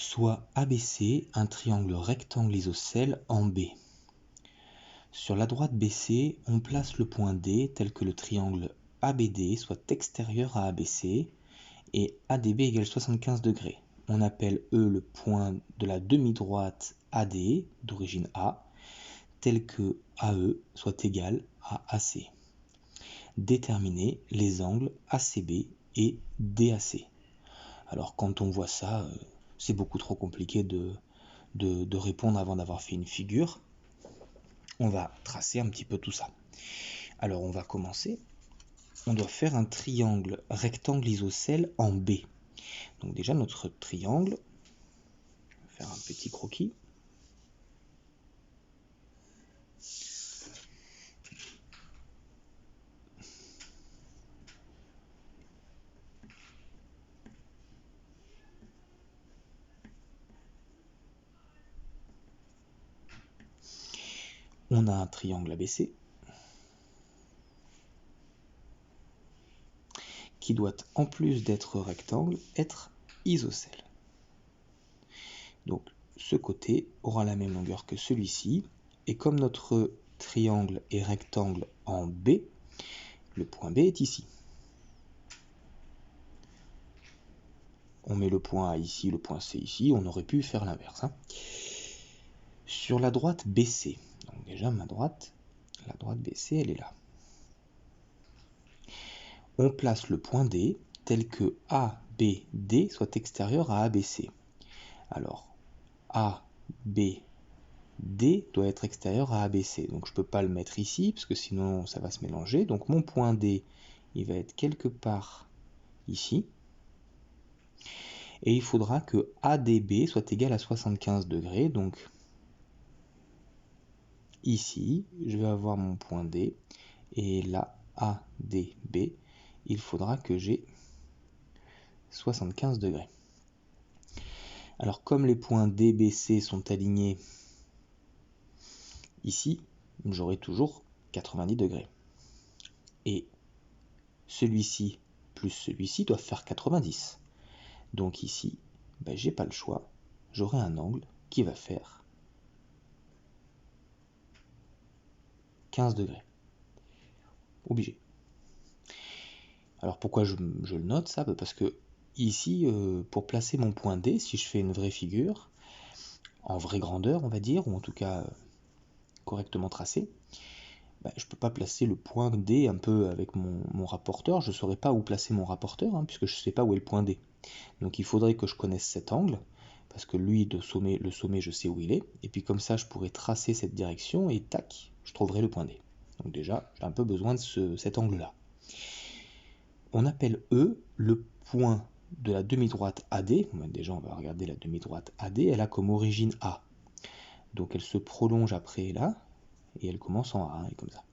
Soit ABC un triangle rectangle isocèle en B. Sur la droite BC, on place le point D tel que le triangle ABD soit extérieur à ABC et ADB égale 75 degrés. On appelle E le point de la demi-droite AD d'origine A, tel que AE soit égal à AC. Déterminer les angles ACB et DAC. Alors quand on voit ça, c'est beaucoup trop compliqué de répondre avant d'avoir fait une figure. On va tracer un petit peu tout ça. Alors on va commencer. On doit faire un triangle rectangle isocèle en B. Donc déjà notre triangle, on va faire un petit croquis. On a un triangle ABC qui doit, en plus d'être rectangle, être isocèle. Donc ce côté aura la même longueur que celui-ci, et comme notre triangle est rectangle en B, le point B est ici. On met le point A ici, le point C ici, on aurait pu faire l'inverse. Sur la droite BC, donc déjà ma droite, la droite BC elle est là. On place le point D tel que ABD soit extérieur à ABC. Alors ABD doit être extérieur à ABC, donc je ne peux pas le mettre ici parce que sinon ça va se mélanger. Donc mon point D il va être quelque part ici. Et il faudra que ADB soit égal à 75 degrés, donc ici, je vais avoir mon point D, et là, ADB, il faudra que j'ai 75 degrés. Alors, comme les points DBC sont alignés ici, j'aurai toujours 90 degrés. Et celui-ci plus celui-ci doivent faire 90. Donc ici, j'ai pas le choix, j'aurai un angle qui va faire 15 degrés. Obligé. Alors pourquoi je le note ça? Parce que ici, pour placer mon point D, si je fais une vraie figure, en vraie grandeur on va dire, ou en tout cas correctement tracé, je ne peux pas placer le point D un peu avec mon rapporteur, je ne saurais pas où placer mon rapporteur, puisque je ne sais pas où est le point D. Donc il faudrait que je connaisse cet angle, parce que lui, le sommet, je sais où il est, et puis comme ça je pourrais tracer cette direction, et tac, je trouverai le point D. Donc déjà, j'ai un peu besoin de cet angle-là. On appelle E le point de la demi-droite AD. Déjà, on va regarder la demi-droite AD. Elle a comme origine A. Donc, elle se prolonge après là, et elle commence en A, et comme ça.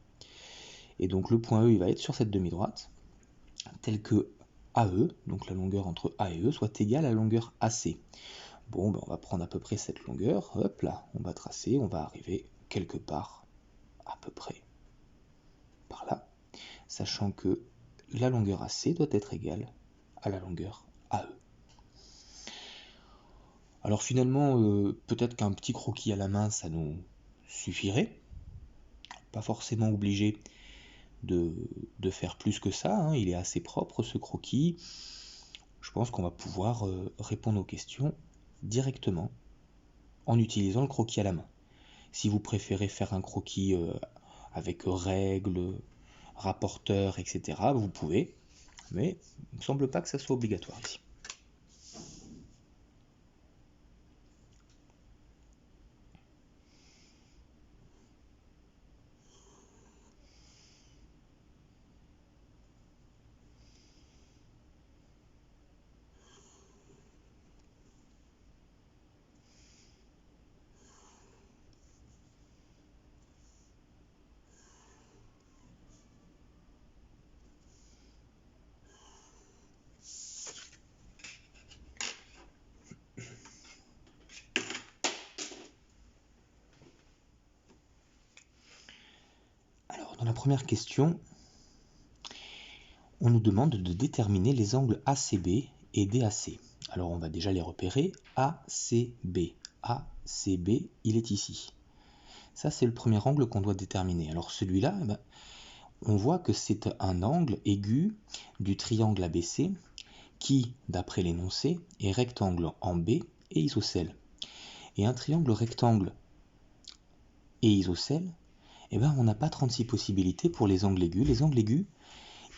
Et donc, le point E, il va être sur cette demi-droite, tel que AE, donc la longueur entre A et E, soit égale à la longueur AC. Bon, on va prendre à peu près cette longueur. Hop là, on va tracer, on va arriver quelque part, à peu près, par là, sachant que la longueur AC doit être égale à la longueur AE. Alors finalement, peut-être qu'un petit croquis à la main, ça nous suffirait. Pas forcément obligé de faire plus que ça, il est assez propre ce croquis. Je pense qu'on va pouvoir répondre aux questions directement en utilisant le croquis à la main. Si vous préférez faire un croquis avec règles, rapporteur, etc., vous pouvez, mais il ne me semble pas que ça soit obligatoire ici. Alors, dans la première question, on nous demande de déterminer les angles ACB et DAC. Alors on va déjà les repérer. ACB. ACB, il est ici. Ça, c'est le premier angle qu'on doit déterminer. Alors celui-là, on voit que c'est un angle aigu du triangle ABC qui, d'après l'énoncé, est rectangle en B et isocèle. Et un triangle rectangle et isocèle, on n'a pas 36 possibilités pour les angles aigus. Les angles aigus,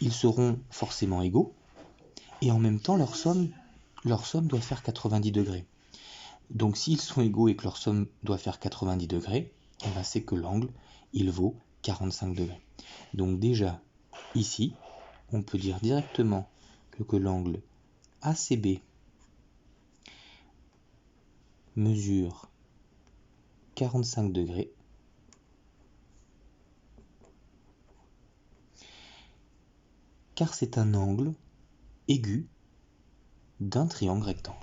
ils seront forcément égaux, et en même temps, leur somme doit faire 90 degrés. Donc s'ils sont égaux et que leur somme doit faire 90 degrés, c'est que l'angle, il vaut 45 degrés. Donc déjà, ici, on peut dire directement que l'angle ACB mesure 45 degrés, car c'est un angle aigu d'un triangle rectangle.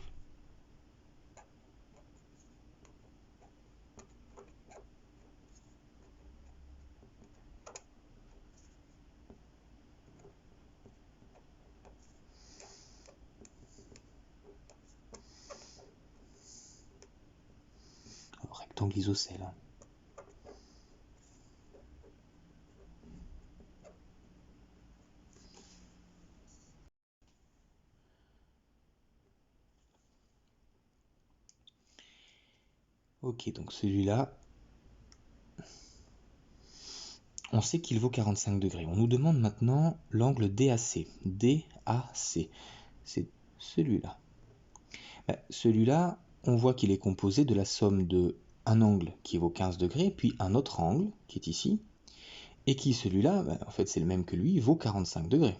Alors, rectangle isocèle. Ok, donc celui-là, on sait qu'il vaut 45 degrés. On nous demande maintenant l'angle DAC. DAC, c'est celui-là. Celui-là, on voit qu'il est composé de la somme de un angle qui vaut 15 degrés, puis un autre angle qui est ici, et qui, celui-là, en fait c'est le même que lui, vaut 45 degrés.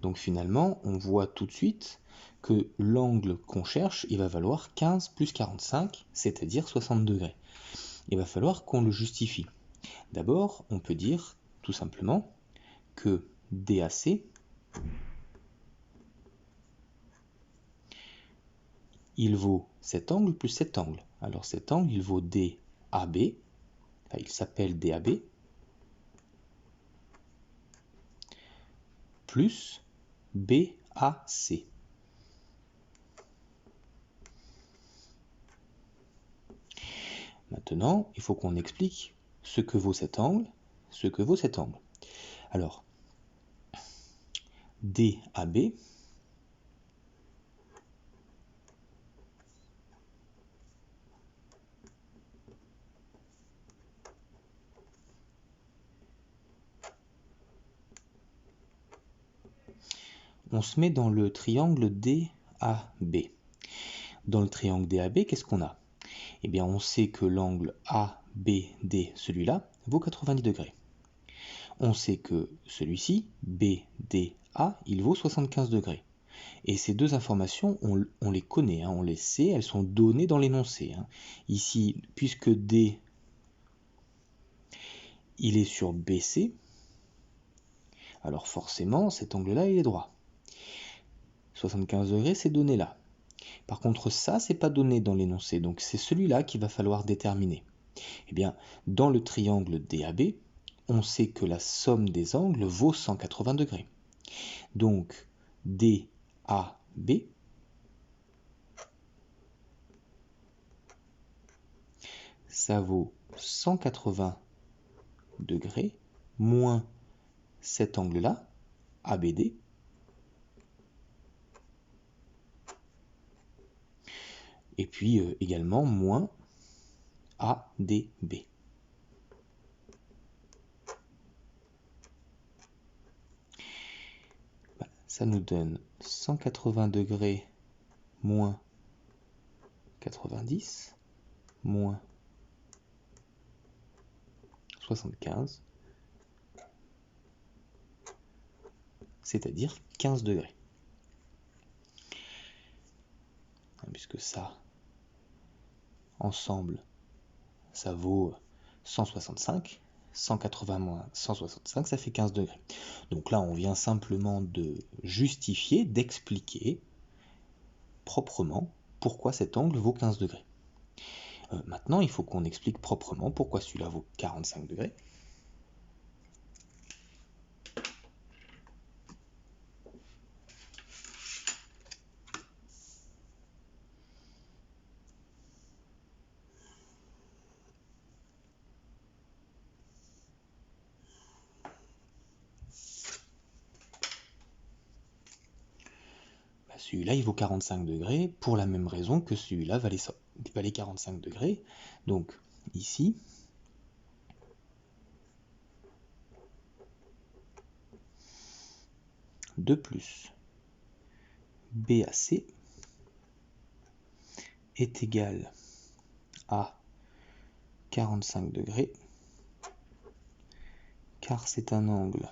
Donc finalement, on voit tout de suite que l'angle qu'on cherche, il va valoir 15 plus 45, c'est-à-dire 60 degrés. Il va falloir qu'on le justifie. D'abord, on peut dire tout simplement que DAC, il vaut cet angle plus cet angle. Alors cet angle, il vaut DAB, il s'appelle DAB, plus BAC. Maintenant, il faut qu'on explique ce que vaut cet angle, ce que vaut cet angle. Alors, DAB, on se met dans le triangle DAB. Dans le triangle DAB, qu'est-ce qu'on a? Eh bien, on sait que l'angle ABD, celui-là, vaut 90 degrés. On sait que celui-ci, BDA, il vaut 75 degrés. Et ces deux informations, on les connaît, on les sait, elles sont données dans l'énoncé. Ici, puisque D, il est sur BC, alors forcément, cet angle-là, il est droit. 75 degrés, c'est donné là. Par contre, ça, c'est pas donné dans l'énoncé, donc c'est celui-là qu'il va falloir déterminer. Eh bien, dans le triangle DAB, on sait que la somme des angles vaut 180 degrés. Donc, DAB, ça vaut 180 degrés moins cet angle-là, ABD, et puis également moins ADB. Ça nous donne 180 degrés moins 90 moins 75, c'est-à-dire 15 degrés. Puisque ça, ensemble, ça vaut 165. 180 moins 165, ça fait 15 degrés. Donc là, on vient simplement de justifier, d'expliquer proprement pourquoi cet angle vaut 15 degrés. Maintenant, il faut qu'on explique proprement pourquoi celui-là vaut 45 degrés. celui-là il vaut 45 degrés pour la même raison que celui-là valait 45 degrés. Donc ici, de plus BAC est égal à 45 degrés, car c'est un angle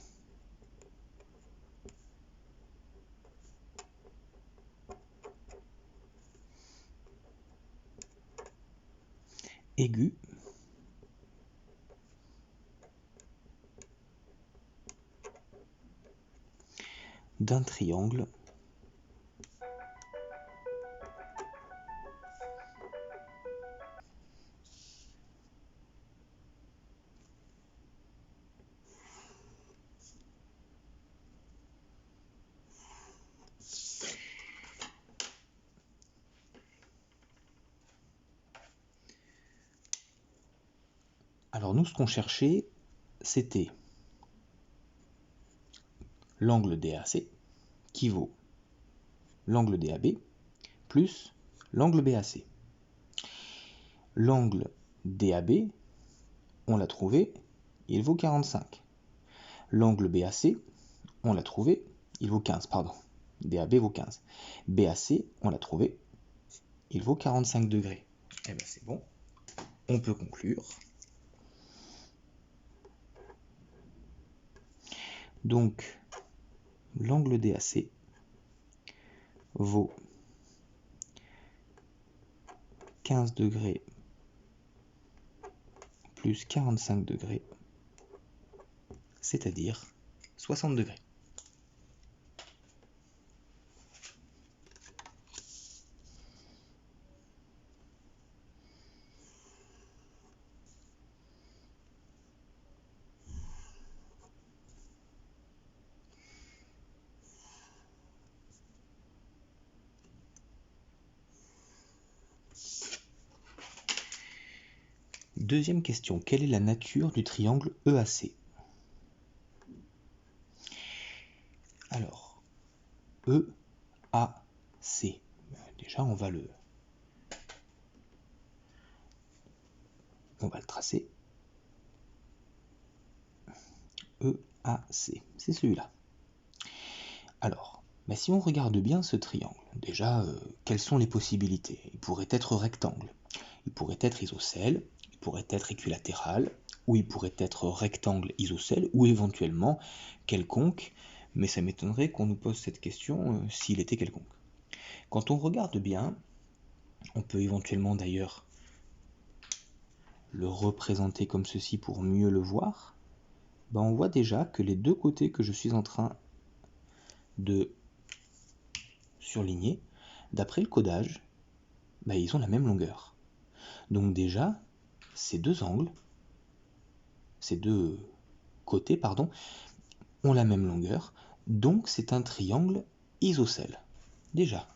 aigu d'un triangle Alors nous, ce qu'on cherchait, c'était l'angle DAC qui vaut l'angle DAB plus l'angle BAC. L'angle DAB, on l'a trouvé, il vaut 45. L'angle BAC, on l'a trouvé, il vaut 15, pardon. DAB vaut 15. BAC, on l'a trouvé, il vaut 45 degrés. Eh bien c'est bon, on peut conclure. Donc, l'angle DAC vaut 15 degrés plus 45 degrés, c'est-à-dire 60 degrés. Deuxième question, quelle est la nature du triangle EAC? Alors, EAC, déjà on va le tracer. EAC, c'est celui-là. Alors, si on regarde bien ce triangle, déjà, quelles sont les possibilités? Il pourrait être rectangle, il pourrait être isocèle, il pourrait être équilatéral, ou il pourrait être rectangle isocèle, ou éventuellement quelconque, mais ça m'étonnerait qu'on nous pose cette question s'il était quelconque. Quand on regarde bien, on peut éventuellement d'ailleurs le représenter comme ceci pour mieux le voir, on voit déjà que les deux côtés que je suis en train de surligner, d'après le codage, ils ont la même longueur. Donc déjà, ces deux angles, ces deux côtés, pardon, ont la même longueur, donc c'est un triangle isocèle. Déjà.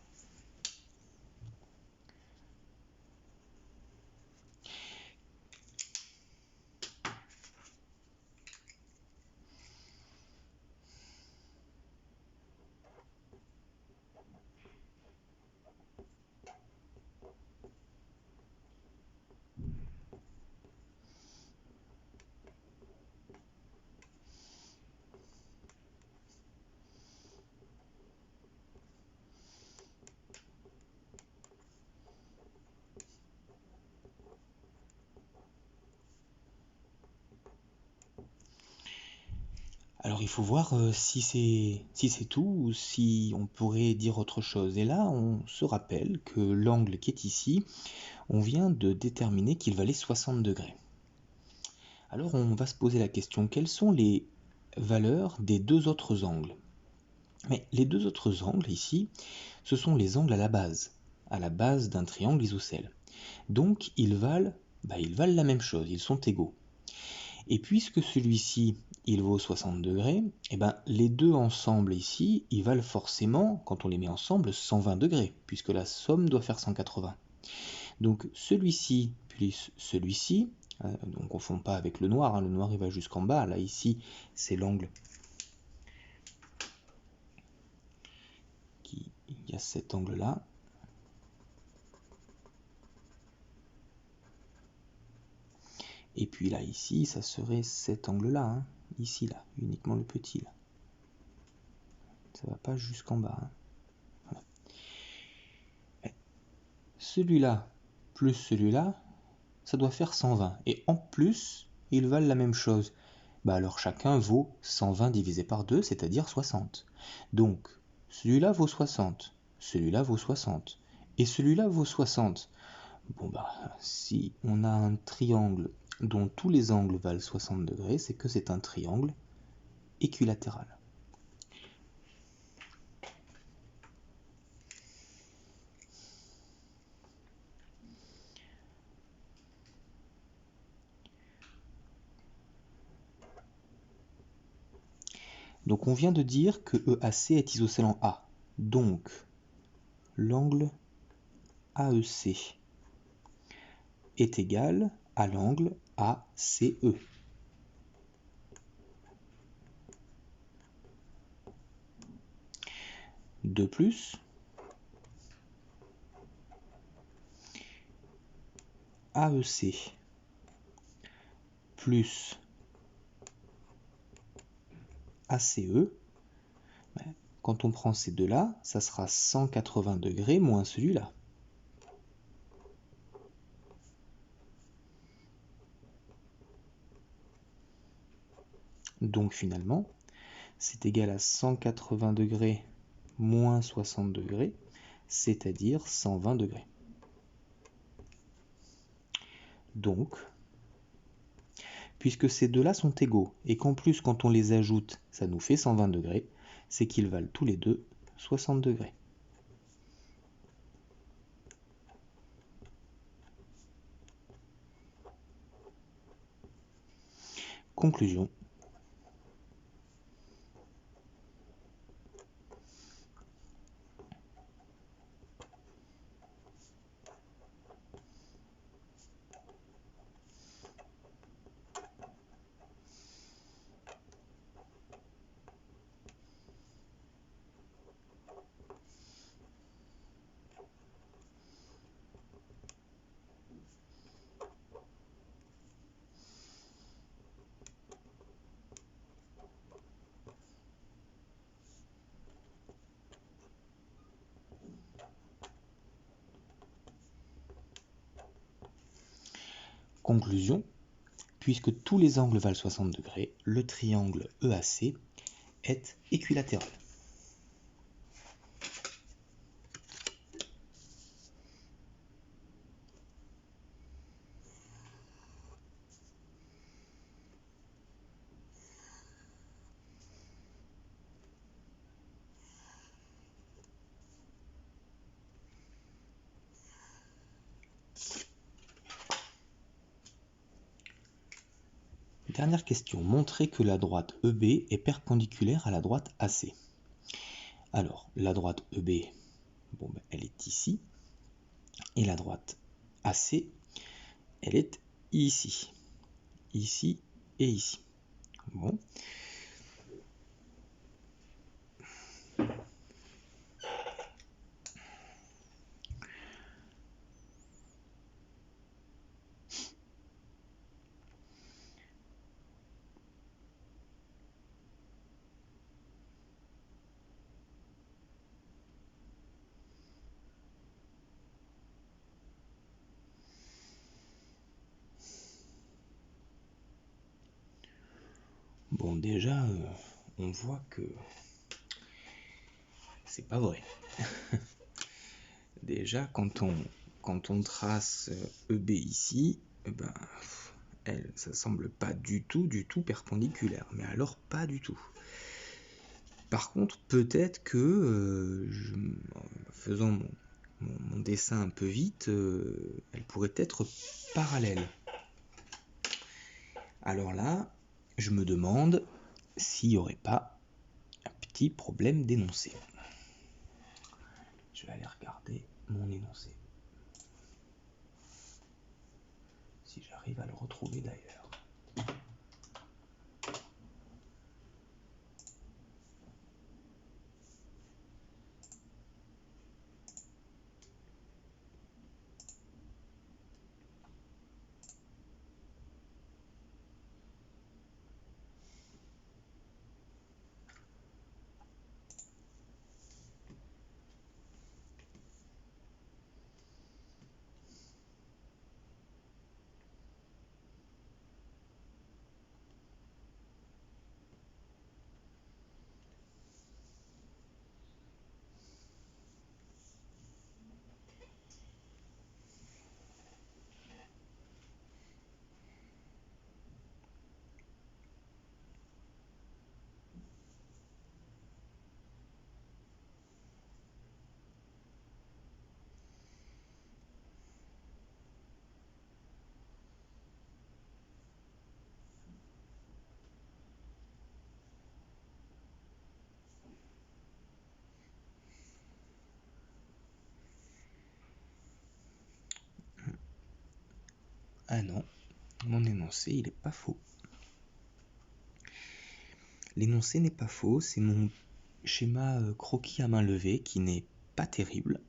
Alors il faut voir si c'est tout ou si on pourrait dire autre chose. Et là, on se rappelle que l'angle qui est ici, on vient de déterminer qu'il valait 60 degrés. Alors on va se poser la question, quelles sont les valeurs des deux autres angles? Mais les deux autres angles ici, ce sont les angles à la base d'un triangle isocèle. Donc ils valent la même chose, ils sont égaux. Et puisque celui-ci, il vaut 60 degrés, les deux ensemble ici, ils valent forcément, quand on les met ensemble, 120 degrés, puisque la somme doit faire 180. Donc celui-ci plus celui-ci, on ne confond pas avec le noir, le noir il va jusqu'en bas, là ici c'est l'angle qui il y a cet angle-là. Et puis là, ici, ça serait cet angle-là, hein. Ici, là, uniquement le petit, là. Ça va pas jusqu'en bas, hein. Voilà. Celui-là plus celui-là, ça doit faire 120. Et en plus, ils valent la même chose. Bah alors chacun vaut 120 divisé par 2, c'est-à-dire 60. Donc, celui-là vaut 60, celui-là vaut 60, et celui-là vaut 60. Bon bah, si on a un triangle dont tous les angles valent 60 degrés, c'est que c'est un triangle équilatéral. Donc on vient de dire que EAC est isocèle en A. Donc, l'angle AEC est égal à l'angle ACE. De plus, AEC plus ACE, quand on prend ces deux-là, ça sera 180 degrés moins celui-là. Donc finalement, c'est égal à 180 degrés moins 60 degrés, c'est-à-dire 120 degrés. Donc, puisque ces deux-là sont égaux, et qu'en plus quand on les ajoute, ça nous fait 120 degrés, c'est qu'ils valent tous les deux 60 degrés. Conclusion. Conclusion. Puisque tous les angles valent 60 degrés, le triangle EAC est équilatéral. Dernière question. Montrez que la droite EB est perpendiculaire à la droite AC. Alors, la droite EB, bon, elle est ici. Et la droite AC, elle est ici. Ici et ici. Bon. Bon, déjà, on voit que c'est pas vrai. Déjà, quand on trace EB ici, ça semble pas du tout perpendiculaire. Mais alors, pas du tout. Par contre, peut-être que, en faisant mon dessin un peu vite, elle pourrait être parallèle. Alors là, je me demande s'il n'y aurait pas un petit problème d'énoncé. Je vais aller regarder mon énoncé. Si j'arrive à le retrouver d'ailleurs. Ah non, mon énoncé, il est pas faux. L'énoncé n'est pas faux, c'est mon schéma croquis à main levée qui n'est pas terrible.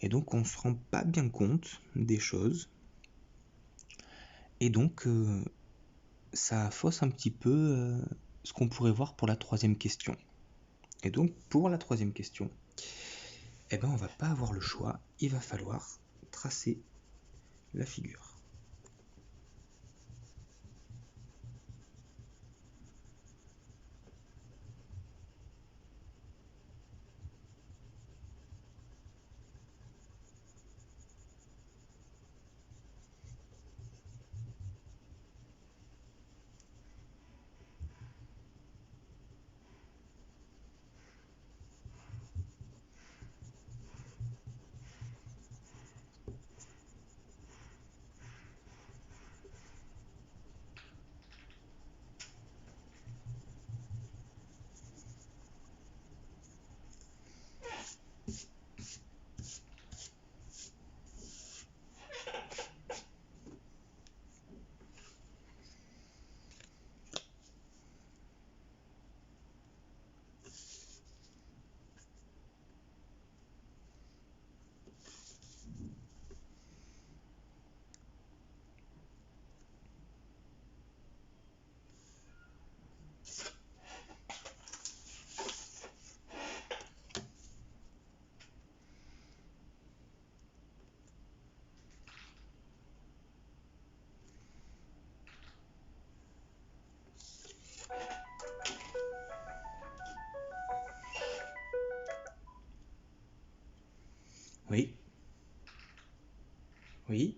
Et donc on se rend pas bien compte des choses. Et donc ça fausse un petit peu ce qu'on pourrait voir pour la troisième question. Et donc pour la troisième question, on va pas avoir le choix, il va falloir tracer la figure. Oui. Oui.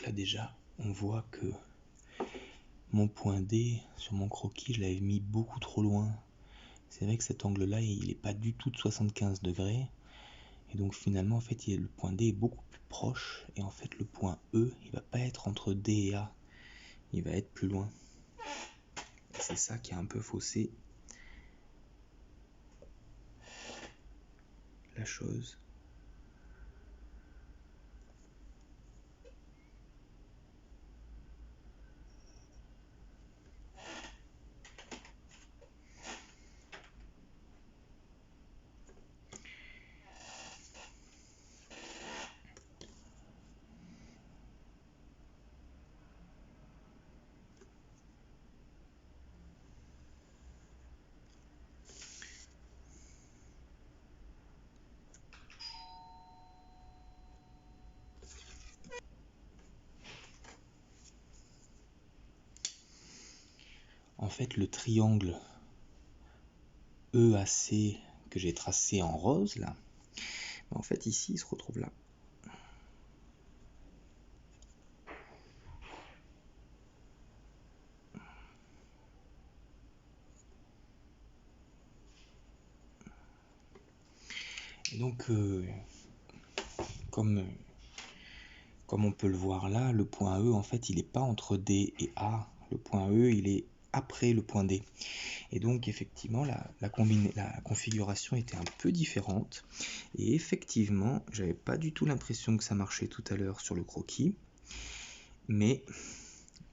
Donc là déjà, on voit que mon point D sur mon croquis, je l'avais mis beaucoup trop loin. C'est vrai que cet angle-là, il n'est pas du tout de 75 degrés. Et donc finalement, en fait, le point D est beaucoup plus proche. Et en fait, le point E, il va pas être entre D et A. Il va être plus loin. Et c'est ça qui a un peu faussé la chose. En fait, le triangle EAC que j'ai tracé en rose, là, en fait, ici, il se retrouve là. Et donc, comme on peut le voir là, le point E, en fait, il n'est pas entre D et A. Le point E, il est après le point D. Et donc, effectivement, la configuration était un peu différente. Et effectivement, j'avais pas du tout l'impression que ça marchait tout à l'heure sur le croquis. Mais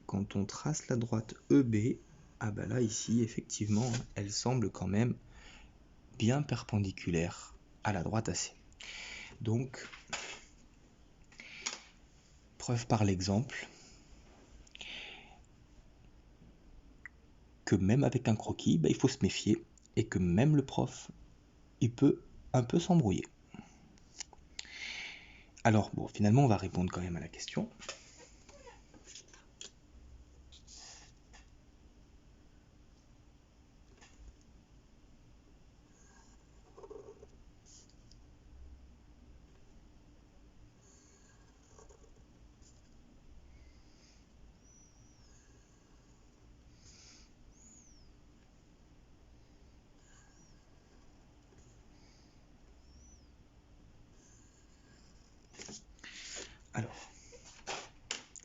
quand on trace la droite EB, ah bah là, ici, effectivement, elle semble quand même bien perpendiculaire à la droite AC. Donc, preuve par l'exemple que même avec un croquis, il faut se méfier et que même le prof, il peut un peu s'embrouiller. Alors, bon, finalement, on va répondre quand même à la question. Alors,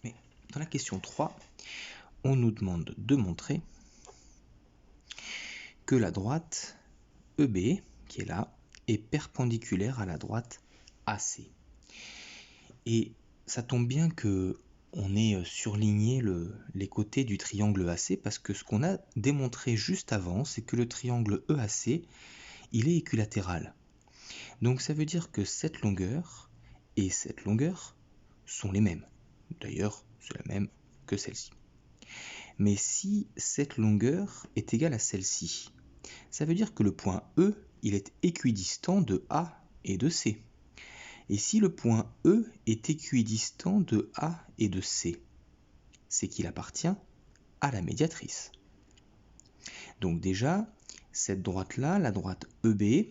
mais dans la question 3, on nous demande de montrer que la droite EB, qui est là, est perpendiculaire à la droite AC. Et ça tombe bien que on ait surligné les côtés du triangle AC parce que ce qu'on a démontré juste avant, c'est que le triangle EAC, il est équilatéral. Donc ça veut dire que cette longueur et cette longueur sont les mêmes. D'ailleurs, c'est la même que celle-ci. Mais si cette longueur est égale à celle-ci, ça veut dire que le point E, il est équidistant de A et de C. Et si le point E est équidistant de A et de C, c'est qu'il appartient à la médiatrice. Donc déjà, cette droite-là, la droite EB,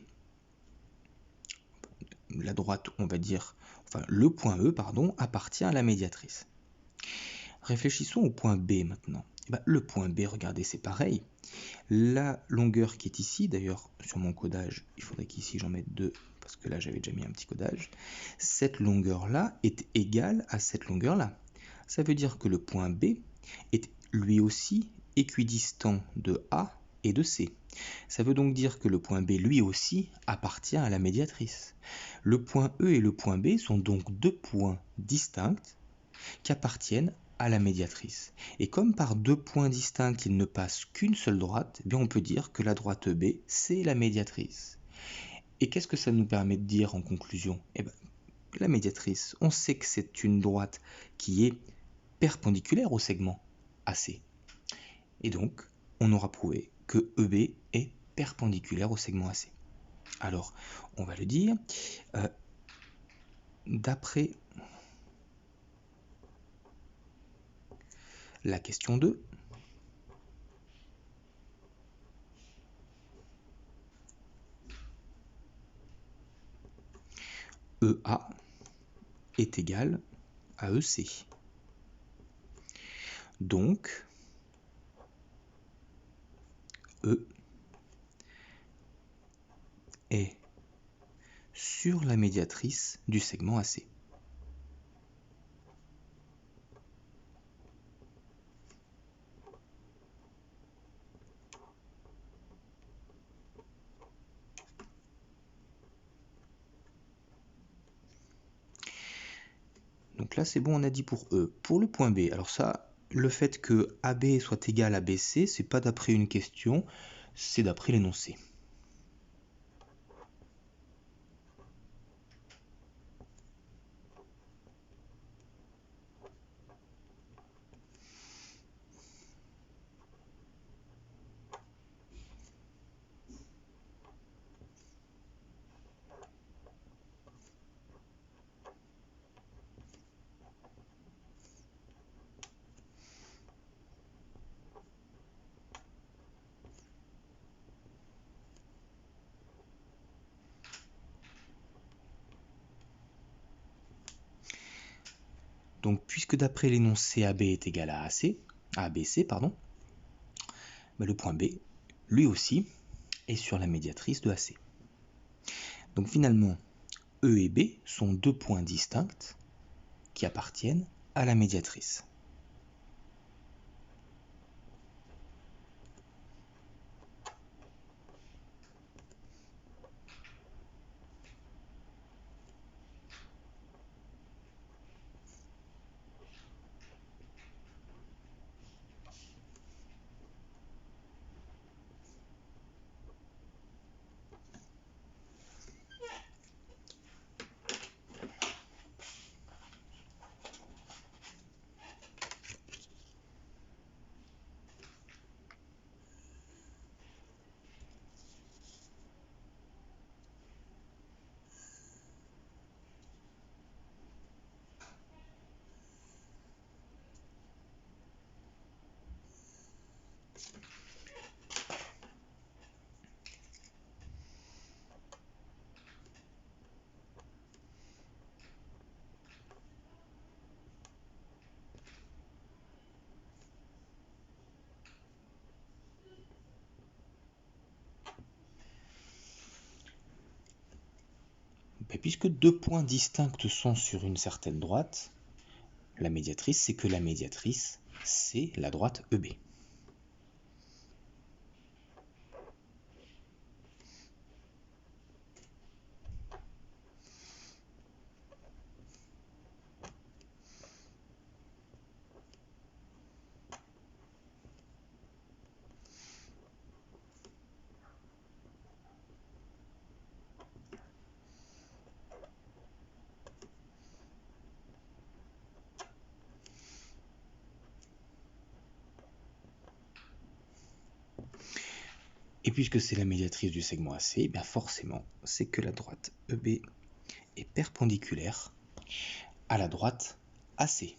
la droite, on va dire, enfin le point E, pardon, appartient à la médiatrice. Réfléchissons au point B maintenant. Le point B, regardez, c'est pareil. La longueur qui est ici, d'ailleurs sur mon codage, il faudrait qu'ici j'en mette 2, parce que là j'avais déjà mis un petit codage, cette longueur-là est égale à cette longueur-là. Ça veut dire que le point B est lui aussi équidistant de A et de C. Ça veut donc dire que le point B lui aussi appartient à la médiatrice. Le point E et le point B sont donc deux points distincts qui appartiennent à la médiatrice. Et comme par deux points distincts il ne passe qu'une seule droite, on peut dire que la droite EB c'est la médiatrice. Et qu'est-ce que ça nous permet de dire en conclusion? La médiatrice, on sait que c'est une droite qui est perpendiculaire au segment AC. Et donc, on aura prouvé que EB est perpendiculaire au segment AC. Alors, on va le dire, d'après la question 2, EA est égal à EC. Donc, E est sur la médiatrice du segment AC. Donc là, c'est bon, on a dit pour E. Pour le point B, alors ça, le fait que AB soit égal à BC, c'est pas d'après une question, c'est d'après l'énoncé. Donc, puisque d'après l'énoncé AB est égal à ABC, le point B, lui aussi, est sur la médiatrice de AC. Donc finalement, E et B sont deux points distincts qui appartiennent à la médiatrice. Puisque deux points distincts sont sur une certaine droite, la médiatrice, c'est que la médiatrice, c'est la droite EB. Et puisque c'est la médiatrice du segment AC, bien forcément, c'est que la droite EB est perpendiculaire à la droite AC.